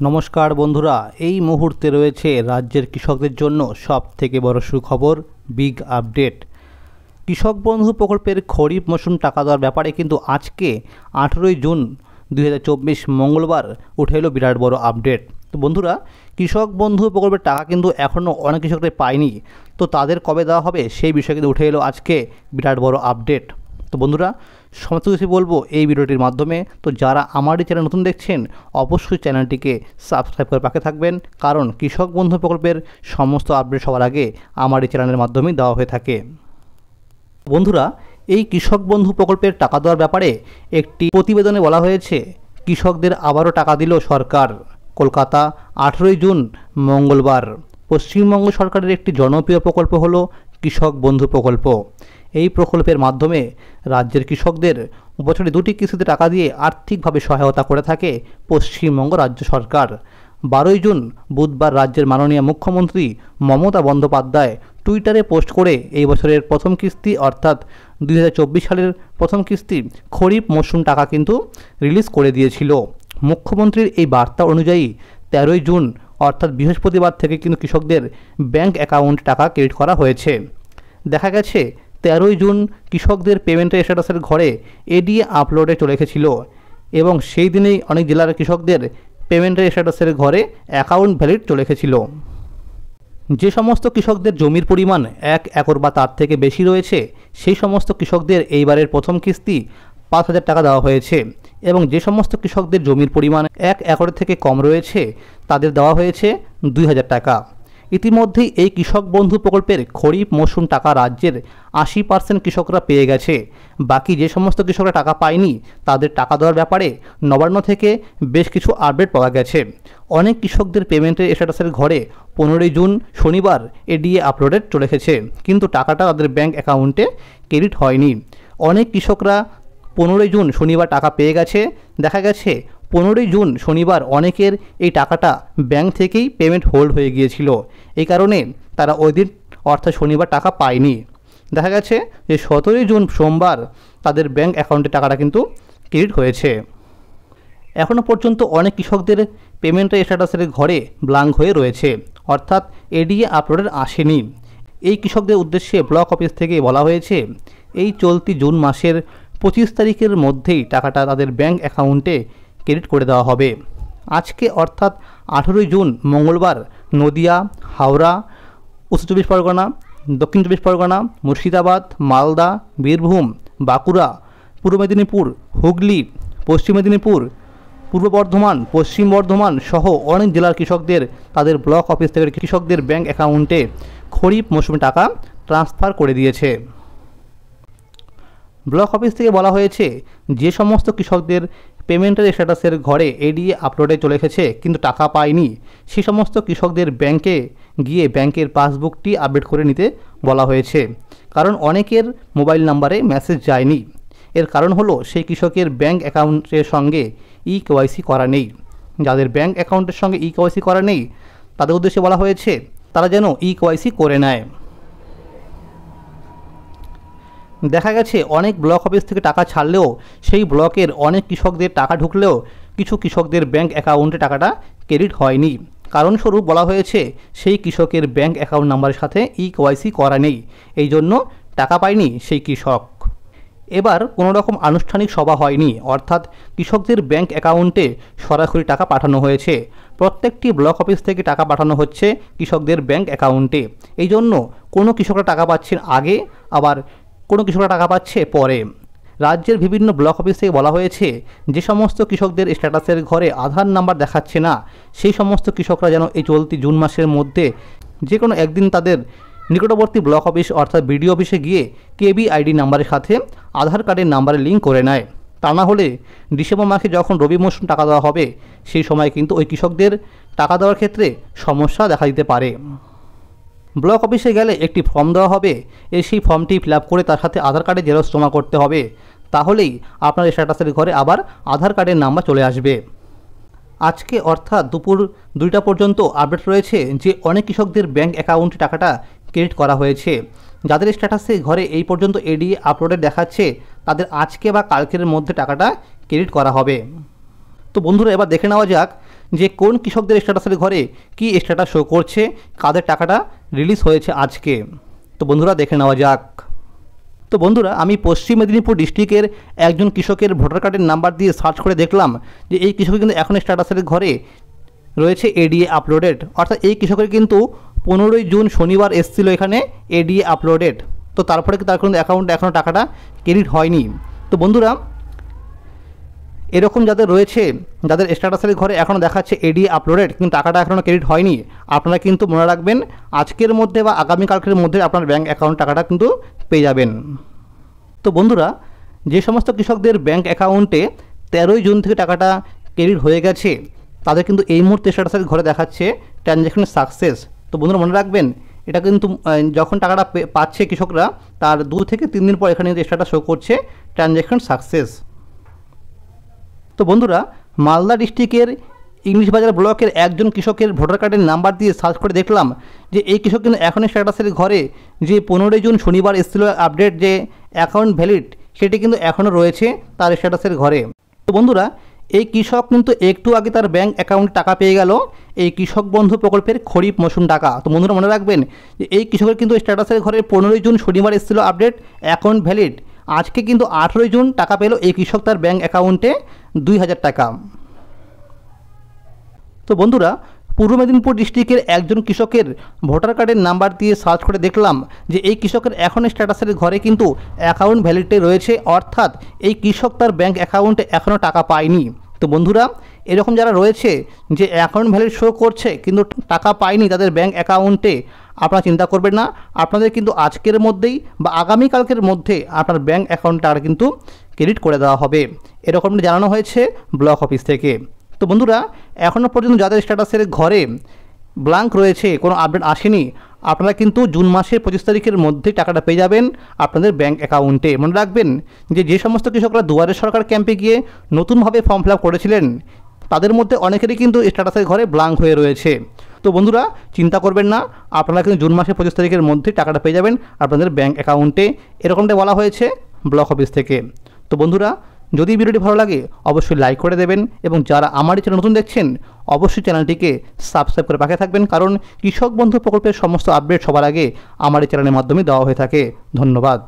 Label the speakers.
Speaker 1: নমস্কার বন্ধুরা, এই মুহূর্তে রয়েছে রাজ্যের কৃষকদের জন্য সবথেকে বড় সুখবর, বিগ আপডেট। কৃষক বন্ধু প্রকল্পের খরিফ মৌসুম টাকা দেওয়ার ব্যাপারে কিন্তু আজকে 18ই জুন 2024 মঙ্গলবার উঠে এলো বিরাট বড় আপডেট। তো বন্ধুরা, কৃষক বন্ধু প্রকল্পের টাকা কিন্তু এখনও অনেক কৃষকদের পায়নি। তো তাদের কবে দেওয়া হবে সেই বিষয়ে কিন্তু উঠে এলো আজকে বিরাট বড় আপডেট। তো বন্ধুরা, সমস্ত কিছু বলবো এই ভিডিওটির মাধ্যমে। তো যারা আমার এই চ্যানেল নতুন দেখছেন অবশ্যই চ্যানেলটিকে সাবস্ক্রাইব করে পাশে থাকবেন, কারণ কৃষক বন্ধু প্রকল্পের সমস্ত আপডেট সবার আগে আমার এই চ্যানেলের মাধ্যমেই দেওয়া হয়ে থাকে। বন্ধুরা, এই কৃষক বন্ধু প্রকল্পের টাকা দেওয়ার ব্যাপারে একটি প্রতিবেদনে বলা হয়েছে, কৃষকদের আবারও টাকা দিল সরকার। কলকাতা, 18ই জুন মঙ্গলবার। পশ্চিমবঙ্গ সরকারের একটি জনপ্রিয় প্রকল্প হলো কৃষক বন্ধু প্রকল্প। এই প্রকল্পের মাধ্যমে রাজ্যের কৃষকদের বছরে 2টি কিস্তিতে টাকা দিয়ে আর্থিকভাবে সহায়তা করে থাকে পশ্চিমবঙ্গ রাজ্য সরকার। 12ই জুন বুধবার রাজ্যের মাননীয় মুখ্যমন্ত্রী মমতা বন্দ্যোপাধ্যায় টুইটারে পোস্ট করে এই বছরের প্রথম কিস্তি অর্থাৎ 2024 সালের প্রথম কিস্তি খরিফ মৌসুম টাকা কিন্তু রিলিজ করে দিয়েছিল। মুখ্যমন্ত্রীর এই বার্তা অনুযায়ী 13ই জুন অর্থাৎ বৃহস্পতিবার থেকে কিন্তু কৃষকদের ব্যাংক অ্যাকাউন্টে টাকা ক্রেডিট করা হয়েছে। দেখা গেছে 13ই জুন কৃষকদের পেমেন্টের স্ট্যাটাসের ঘরে এডিএ আপলোডে চলে এসেছিল এবং সেই দিনেই অনেক জেলার কৃষকদের পেমেন্টের স্ট্যাটাসের ঘরে অ্যাকাউন্ট ভ্যালিড চলে এসেছিল। যে সমস্ত কৃষকদের জমির পরিমাণ 1 একর বা তার থেকে বেশি রয়েছে সেই সমস্ত কৃষকদের এইবারের প্রথম কিস্তি 5,000 টাকা দেওয়া হয়েছে এবং যে সমস্ত কৃষকদের জমির পরিমাণ 1 একরের থেকে কম রয়েছে তাদের দেওয়া হয়েছে 2,000 টাকা। ইতিমধ্যেই এই কৃষক বন্ধু প্রকল্পের খরিফ মৌসুম টাকা রাজ্যের 80% কৃষকরা পেয়ে গেছে। বাকি যে সমস্ত কৃষকরা টাকা পায়নি তাদের টাকা দেওয়ার ব্যাপারে নবান্ন থেকে বেশ কিছু আপডেট পাওয়া গেছে। অনেক কৃষকদের পেমেন্টের স্ট্যাটাসের ঘরে 15ই জুন শনিবার এডিএ আপলোডেড চলে এসেছে, কিন্তু টাকাটা তাদের ব্যাংক অ্যাকাউন্টে ক্রেডিট হয়নি। অনেক কৃষকরা 15ই জুন শনিবার টাকা পেয়ে গেছে। দেখা গেছে 15ই জুন শনিবার অনেকের এই টাকাটা ব্যাংক থেকেই পেমেন্ট হোল্ড হয়ে গিয়েছিল, এই কারণে তারা ওই দিন অর্থাৎ শনিবার টাকা পায়নি। দেখা গেছে যে 17ই জুন সোমবার তাদের ব্যাংক অ্যাকাউন্টে টাকাটা কিন্তু ক্রেডিট হয়েছে। এখনও পর্যন্ত অনেক কৃষকদের পেমেন্টের স্ট্যাটাসের ঘরে ব্ল্যাঙ্ক হয়ে রয়েছে, অর্থাৎ এডিএ আপলোডের আসেনি। এই কৃষকদের উদ্দেশ্যে ব্লক অফিস থেকে বলা হয়েছে, এই চলতি জুন মাসের 25 তারিখের মধ্যেই টাকাটা তাদের ব্যাংক অ্যাকাউন্টে ক্রেডিট করে দেওয়া হবে। আজকে অর্থাৎ 18ই জুন মঙ্গলবার নদিয়া, হাওড়া, উত্তর 24 পরগনা, দক্ষিণ 24 পরগনা, মুর্শিদাবাদ, মালদা, বীরভূম, বাঁকুড়া, পূর্ব মেদিনীপুর, হুগলি, পশ্চিম মেদিনীপুর, পূর্ব বর্ধমান, পশ্চিম বর্ধমান সহ অনেক জেলার কৃষকদের তাদের ব্লক অফিস থেকে কৃষকদের ব্যাংক অ্যাকাউন্টে খরিফ মৌসুমে টাকা ট্রান্সফার করে দিয়েছে। ব্লক অফিস থেকে বলা হয়েছে, যে সমস্ত কৃষকদের পেমেন্টের স্ট্যাটাসের ঘরে এডিএ আপলোডে চলে এসেছে কিন্তু টাকা পায়নি সেই সমস্ত কৃষকদের ব্যাংকে গিয়ে ব্যাংকের পাসবুকটি আপডেট করে নিতে বলা হয়েছে, কারণ অনেকের মোবাইল নাম্বারে মেসেজ যায়নি। এর কারণ হলো সেই কৃষকের ব্যাংক অ্যাকাউন্টের সঙ্গে ইকেওয়াইসি করা নেই। যাদের ব্যাংক অ্যাকাউন্টের সঙ্গে ইকেওয়াইসি করা নেই তাদের উদ্দেশ্যে বলা হয়েছে তারা যেন ইকেওয়াইসি করে নেয়। দেখা গেছে অনেক ব্লক অফিস থেকে টাকা ছাড়লেও সেই ব্লকের অনেক কৃষকদের টাকা ঢুকলেও কিছু কৃষকদের ব্যাংক অ্যাকাউন্টে টাকাটা ক্রেডিট হয়নি। কারণস্বরূপ বলা হয়েছে সেই কৃষকের ব্যাংক অ্যাকাউন্ট নাম্বারের সাথে ইকেওয়াইসি করা নেই, এই জন্য টাকা পায়নি সেই কৃষক। এবার কোনো রকম আনুষ্ঠানিক সভা হয়নি, অর্থাৎ কৃষকদের ব্যাংক অ্যাকাউন্টে সরাসরি টাকা পাঠানো হয়েছে। প্রত্যেকটি ব্লক অফিস থেকে টাকা পাঠানো হচ্ছে কৃষকদের ব্যাংক অ্যাকাউন্টে। এই জন্য কোনো কৃষকরা টাকা পাচ্ছেন আগে, আবার কোনো কৃষকরা টাকা পাচ্ছে পরে। রাজ্যের বিভিন্ন ব্লক অফিস থেকে বলা হয়েছে, যে সমস্ত কৃষকদের স্ট্যাটাসের ঘরে আধার নাম্বার দেখাচ্ছে না সেই সমস্ত কৃষকরা যেন এই চলতি জুন মাসের মধ্যে যে কোনো একদিন তাদের নিকটবর্তী ব্লক অফিস অর্থাৎ বিডিও অফিসে গিয়ে কেবিআইডি নাম্বারের সাথে আধার কার্ডের নাম্বারে লিঙ্ক করে নেয়। তা না হলে ডিসেম্বর মাসে যখন রবি মৌসুম টাকা দেওয়া হবে সেই সময় কিন্তু ওই কৃষকদের টাকা দেওয়ার ক্ষেত্রে সমস্যা দেখা দিতে পারে। ব্লক অফিসে গেলে একটি ফর্ম দেওয়া হবে, সেই ফর্মটি ফিল আপ করে তার সাথে আধার কার্ডের জেরক্স জমা করতে হবে, তাহলেই আপনার স্ট্যাটাসের ঘরে আবার আধার কার্ডের নাম্বার চলে আসবে। আজকে অর্থাৎ দুপুর 2টা পর্যন্ত আপডেট রয়েছে যে অনেক কৃষকদের ব্যাংক অ্যাকাউন্টে টাকাটা ক্রেডিট করা হয়েছে। যাদের স্ট্যাটাসে ঘরে এই পর্যন্ত এডিএ আপলোডে দেখাচ্ছে তাদের আজকে বা কালকের মধ্যে টাকাটা ক্রেডিট করা হবে। তো বন্ধুরা, এবার দেখে নেওয়া যাক যে কোন কৃষকদের স্ট্যাটাসের ঘরে কি স্ট্যাটাস শো করছে, কাদের টাকাটা রিলিজ হয়েছে আজকে। তো বন্ধুরা দেখে নেওয়া যাক। তো বন্ধুরা আমি পশ্চিম মেদিনীপুর ডিস্ট্রিক্টের একজন কৃষকের ভোটার কার্ডের নাম্বার দিয়ে সার্চ করে দেখলাম যে এই কৃষকের কিন্তু এখন স্ট্যাটাসের ঘরে রয়েছে এডিএ আপলোডেড, অর্থাৎ এই কৃষকের কিন্তু 15ই জুন শনিবার এসেছিলো এখানে এডিএ আপলোডেড। তো তারপরে তার কিন্তু অ্যাকাউন্টে এখনও টাকাটা ক্রেডিট হয়নি। তো বন্ধুরা এরকম যাদের রয়েছে, যাদের স্ট্যাটাসের ঘরে এখনও দেখাচ্ছে এডিএ আপলোডেড কিন্তু টাকাটা এখনও ক্রেডিট হয়নি, আপনারা কিন্তু মনে রাখবেন আজকের মধ্যে বা আগামীকালকের মধ্যে আপনার ব্যাঙ্ক অ্যাকাউন্ট টাকাটা কিন্তু পেয়ে যাবেন। তো বন্ধুরা যে সমস্ত কৃষকদের ব্যাঙ্ক অ্যাকাউন্টে 13ই জুন থেকে টাকাটা ক্রেডিট হয়ে গেছে তাদের কিন্তু এই মুহূর্তে স্ট্যাটাসের ঘরে দেখাচ্ছে ট্রানজ্যাকশন সাকসেস। তো বন্ধুরা মনে রাখবেন এটা কিন্তু যখন টাকাটা পাচ্ছে কৃষকরা তার 2 থেকে 3 দিন পর এখানে স্ট্যাটাস শো করছে ট্রানজ্যাকশন সাকসেস। তো বন্ধুরা মালদা ডিস্ট্রিক্টের ইংলিশ বাজার ব্লকের একজন কৃষকের ভোটার কার্ডের নাম্বার দিয়ে সার্চ করে দেখলাম যে এই কৃষক কিন্তু এখন স্ট্যাটাসের ঘরে যে 15ই জুন শনিবার এসেছিল আপডেট যে অ্যাকাউন্ট ভ্যালিড সেটি কিন্তু এখনও রয়েছে তার স্ট্যাটাসের ঘরে। তো বন্ধুরা এই কৃষক কিন্তু একটু আগে তার ব্যাঙ্ক অ্যাকাউন্টে টাকা পেয়ে গেল এই কৃষক বন্ধু প্রকল্পের খরিফ মৌসুম টাকা। তো বন্ধুরা মনে রাখবেন যে এই কৃষকের কিন্তু স্ট্যাটাসের ঘরে 15ই জুন শনিবার এসেছিল আপডেট অ্যাকাউন্ট ভ্যালিড, আজকে কিন্তু 18ই জুন টাকা পেল এই কৃষক তার ব্যাঙ্ক অ্যাকাউন্টে 2000 টাকা। তো বন্ধুরা পূর্ব মেদিনীপুর ডিস্ট্রিক্টের একজন কৃষকের ভোটার কার্ডের নাম্বার দিয়ে সার্চ করে দেখলাম যে এই কৃষকের এখন স্ট্যাটাসের ঘরে কিন্তু অ্যাকাউন্ট ভ্যালিডে রয়েছে, অর্থাৎ এই কৃষক তার ব্যাঙ্ক অ্যাকাউন্টে এখনও টাকা পায়নি। তো বন্ধুরা এরকম যারা রয়েছে যে অ্যাকাউন্ট ভ্যালিড শো করছে কিন্তু টাকা পায়নি তাদের ব্যাঙ্ক অ্যাকাউন্টে, আপনারা চিন্তা করবেন না, আপনাদের কিন্তু আজকের মধ্যেই বা আগামীকালকের মধ্যে আপনার ব্যাঙ্ক অ্যাকাউন্টটা কিন্তু ক্রেডিট করে দেওয়া হবে, এরকমটা জানানো হয়েছে ব্লক অফিস থেকে। তো বন্ধুরা এখনও পর্যন্ত যাদের স্ট্যাটাসের ঘরে ব্ল্যাঙ্ক রয়েছে, কোনো আপডেট আসেনি, আপনারা কিন্তু জুন মাসের 25 তারিখের মধ্যে টাকাটা পেয়ে যাবেন আপনাদের ব্যাঙ্ক অ্যাকাউন্টে। মনে রাখবেন যে সমস্ত কৃষকরা দুয়ারে সরকার ক্যাম্পে গিয়ে নতুনভাবে ফর্ম ফিল আপ করেছিলেন তাদের মধ্যে অনেকেরই কিন্তু স্ট্যাটাসের ঘরে ব্ল্যাঙ্ক হয়ে রয়েছে। তো বন্ধুরা চিন্তা করবেন না, আপনারা কিন্তু জুন মাসের 25 তারিখের মধ্যে টাকাটা পেয়ে যাবেন আপনাদের ব্যাঙ্ক অ্যাকাউন্টে, এরকমটা বলা হয়েছে ব্লক অফিস থেকে। তো বন্ধুরা যদি ভিডিওটি ভালো লাগে অবশ্যই লাইক করে দেবেন এবং যারা আমার চ্যানেল নতুন দেখছেন অবশ্যই চ্যানেলটিকে সাবস্ক্রাইব করে পাশে থাকবেন, কারণ কৃষক বন্ধু প্রকল্পের সমস্ত আপডেট সবার আগে আমার এই চ্যানেলের মাধ্যমে দেওয়া হয়ে থাকে। ধন্যবাদ।